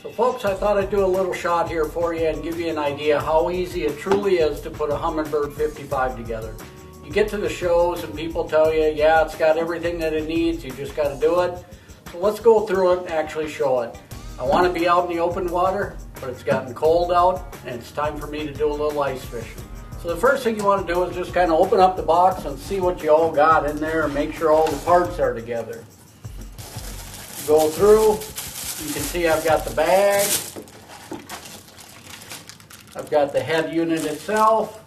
So folks, I thought I'd do a little shot here for you and give you an idea how easy it truly is to put a HumminBird 55 together. You get to the shows and people tell you, yeah, it's got everything that it needs, you just got to do it. So let's go through it and actually show it. I want to be out in the open water, but it's gotten cold out and it's time for me to do a little ice fishing. So the first thing you want to do is just kind of open up the box and see what you all got in there and make sure all the parts are together. Go through, you can see I've got the bag, I've got the head unit itself.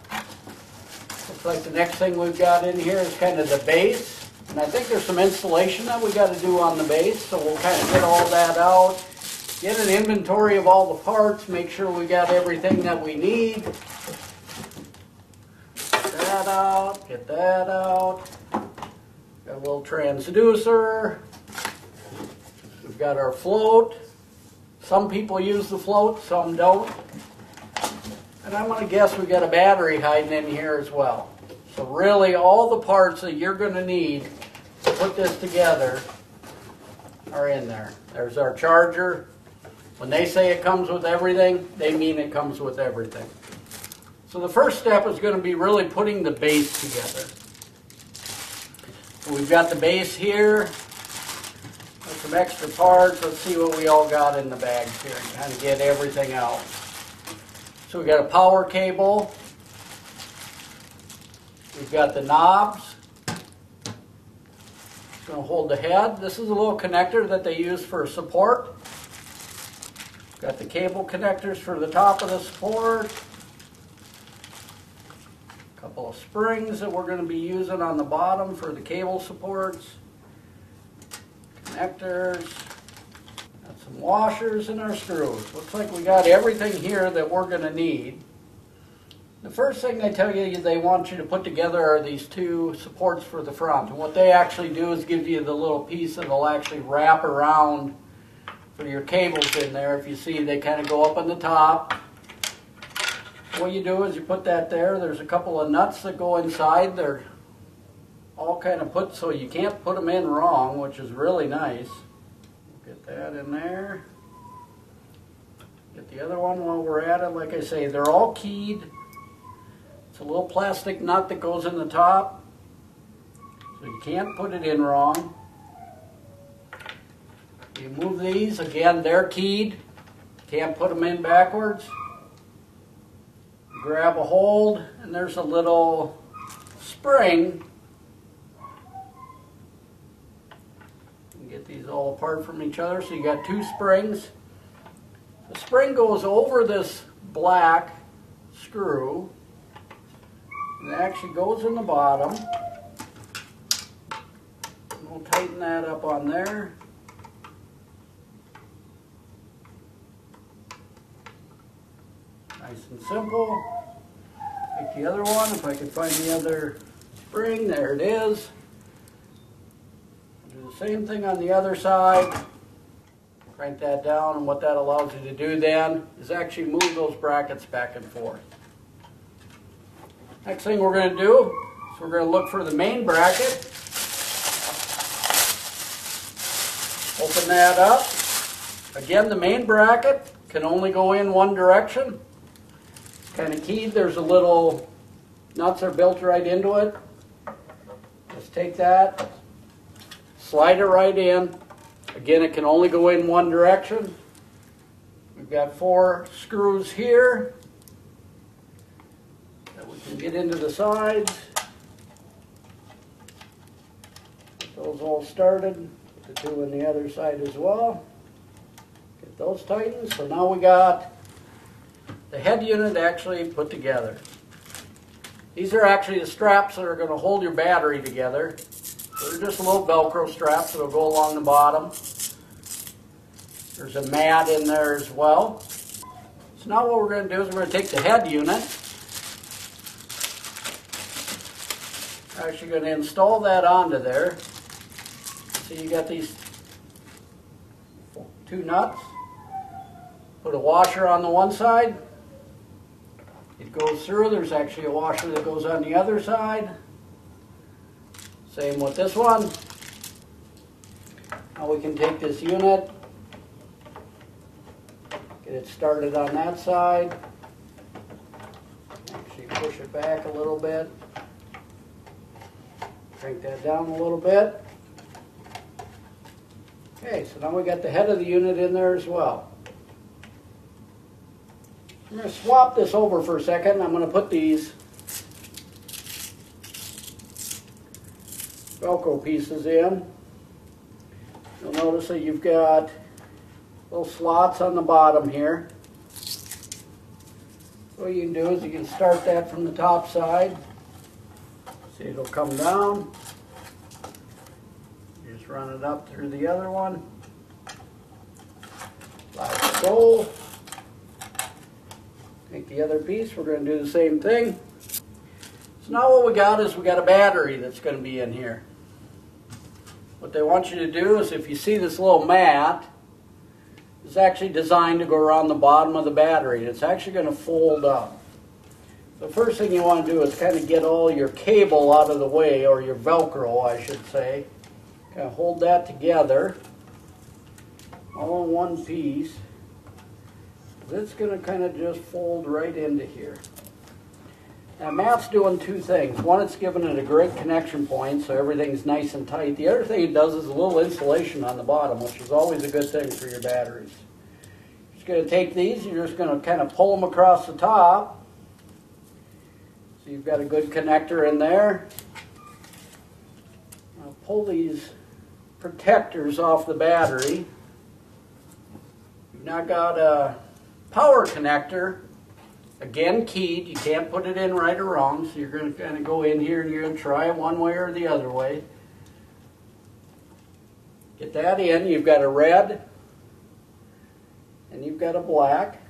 Looks like the next thing we've got in here is kind of the base, and I think there's some installation that we got to do on the base, so we'll kind of get all that out, get an inventory of all the parts, make sure we got everything that we need. Get that out, get that out. Got a little transducer. We've got our float. Some people use the float, some don't. And I'm going to guess we got a battery hiding in here as well. So really all the parts that you're going to need to put this together are in there. There's our charger. When they say it comes with everything, they mean it comes with everything. So the first step is going to be really putting the base together. So we've got the base here. Some extra parts. Let's see what we all got in the bags here and kind of get everything out. So we've got a power cable. We've got the knobs. It's going to hold the head. This is a little connector that they use for support. Got the cable connectors for the top of the support. A couple of springs that we're going to be using on the bottom for the cable supports. Connectors, got some washers and our screws. Looks like we got everything here that we're going to need. The first thing they tell you they want you to put together are these two supports for the front. And what they actually do is give you the little piece that will actually wrap around for your cables in there. If you see, they kind of go up on the top. What you do is you put that there. There's a couple of nuts that go inside. They're all kind of put so you can't put them in wrong, which is really nice. Get that in there. Get the other one while we're at it. Like I say, they're all keyed. It's a little plastic nut that goes in the top, so you can't put it in wrong. You move these, again, they're keyed. Can't put them in backwards. Grab a hold, and there's a little spring. Get these all apart from each other. So you got two springs. The spring goes over this black screw and it actually goes in the bottom. And we'll tighten that up on there. Nice and simple. Take the other one, if I can find the other spring, there it is. Do the same thing on the other side. Crank that down, and what that allows you to do then is actually move those brackets back and forth. Next thing we're going to do is we're going to look for the main bracket. Open that up. Again, the main bracket can only go in one direction. It's kind of keyed. There's a little nuts are built right into it. Just take that. Slide it right in. Again, it can only go in one direction. We've got 4 screws here that we can get into the sides. Get those all started. Put the 2 on the other side as well. Get those tightened. So now we got the head unit actually put together. These are actually the straps that are going to hold your battery together. They're just a little Velcro straps that will go along the bottom. There's a mat in there as well. So now what we're going to do is we're going to take the head unit. Actually going to install that onto there. So you got these 2 nuts. Put a washer on the one side. It goes through. There's actually a washer that goes on the other side. Same with this one. Now we can take this unit, Get it started on that side. Actually push it back a little bit. Crank that down a little bit. Okay, so now we got the head of the unit in there as well. I'm going to swap this over for a second. I'm going to put these Velcro pieces in. You'll notice that you've got little slots on the bottom here. What you can do is you can start that from the top side. See, it'll come down. You just run it up through the other one. Like so. Take the other piece, we're going to do the same thing. So now what we got is we got a battery that's going to be in here. What they want you to do is, if you see this little mat, it's actually designed to go around the bottom of the battery. It's actually going to fold up. The first thing you want to do is kind of get all your cable out of the way, or your Velcro I should say. Kind of hold that together, all in one piece. It's going to kind of just fold right into here. Now mat's doing two things. One, it's giving it a great connection point so everything's nice and tight. The other thing it does is a little insulation on the bottom, which is always a good thing for your batteries. You're just going to take these, you're just going to kind of pull them across the top. So you've got a good connector in there. I'll pull these protectors off the battery. You've now got a power connector, again keyed. You can't put it in right or wrong, so you're going to kind of go in here and you're going to try it one way or the other way. Get that in. You've got a red and you've got a black.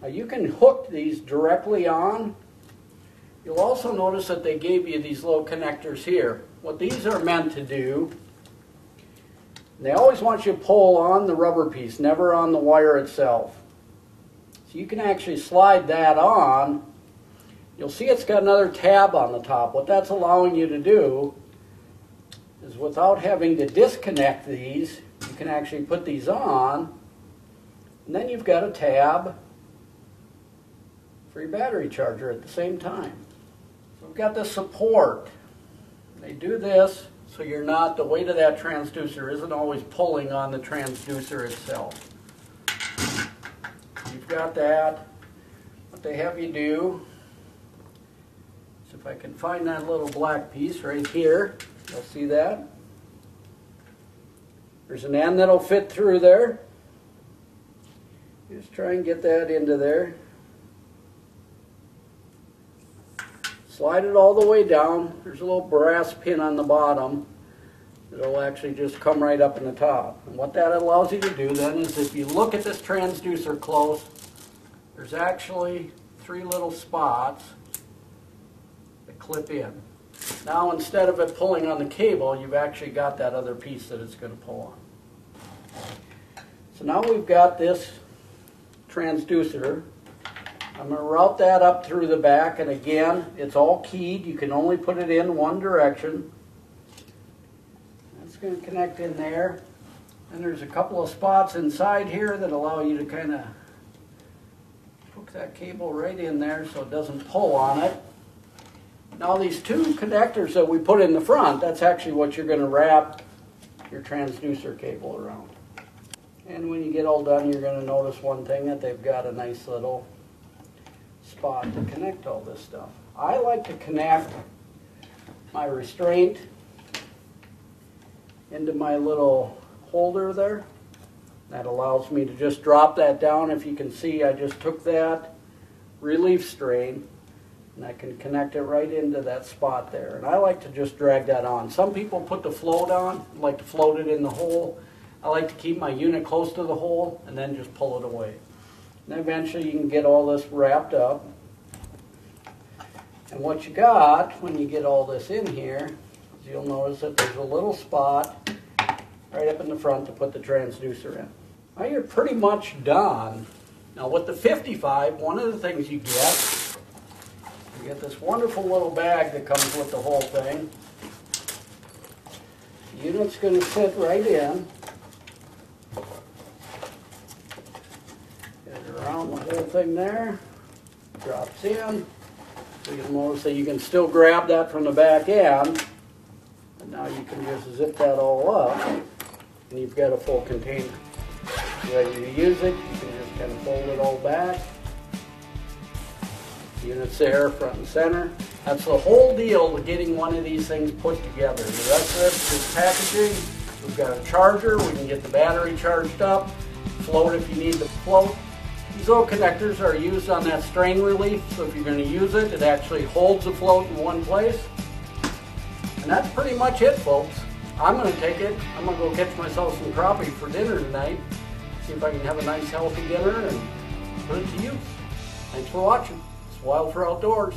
Now you can hook these directly on. You'll also notice that they gave you these little connectors here. What these are meant to do, they always want you to pull on the rubber piece, never on the wire itself. So you can actually slide that on. You'll see it's got another tab on the top. What that's allowing you to do is, without having to disconnect these, you can actually put these on, and then you've got a tab for your battery charger at the same time. So we've got the support. They do this so you're not, the weight of that transducer isn't always pulling on the transducer itself. You've got that. What they have you do is, if I can find that little black piece right here, you'll see that. There's an end that'll fit through there. Just try and get that into there. Slide it all the way down. There's a little brass pin on the bottom that'll actually just come right up in the top. And what that allows you to do then is, if you look at this transducer close, there's actually 3 little spots that clip in. Now, instead of it pulling on the cable, you've actually got that other piece that it's going to pull on. So now we've got this transducer. I'm going to route that up through the back, and again, it's all keyed. You can only put it in one direction. That's going to connect in there. And there's a couple of spots inside here that allow you to kind of hook that cable right in there so it doesn't pull on it. Now these 2 connectors that we put in the front, that's actually what you're going to wrap your transducer cable around. And when you get all done, you're going to notice one thing, that they've got a nice little spot to connect all this stuff. I like to connect my restraint into my little holder there. That allows me to just drop that down. If you can see, I just took that relief strain and I can connect it right into that spot there. And I like to just drag that on. Some people put the float on, like to float it in the hole. I like to keep my unit close to the hole and then just pull it away. And eventually you can get all this wrapped up. And what you got when you get all this in here is, you'll notice that there's a little spot right up in the front to put the transducer in. Now you're pretty much done. Now with the 55, one of the things you get this wonderful little bag that comes with the whole thing. The unit's going to sit right in. down the whole thing there. Drops in. So you'll notice that you can still grab that from the back end. And now you can just zip that all up. And you've got a full container. Ready to use it, you can just kind of fold it all back. Units there, front and center. That's the whole deal with getting one of these things put together. The rest of this is packaging. We've got a charger, we can get the battery charged up, float if you need to float. These little connectors are used on that strain relief, so if you're going to use it, it actually holds the float in one place. And that's pretty much it, folks. I'm going to take it, I'm going to go catch myself some crappie for dinner tonight, see if I can have a nice healthy dinner and put it to use. Thanks for watching. It's Wild for Outdoors.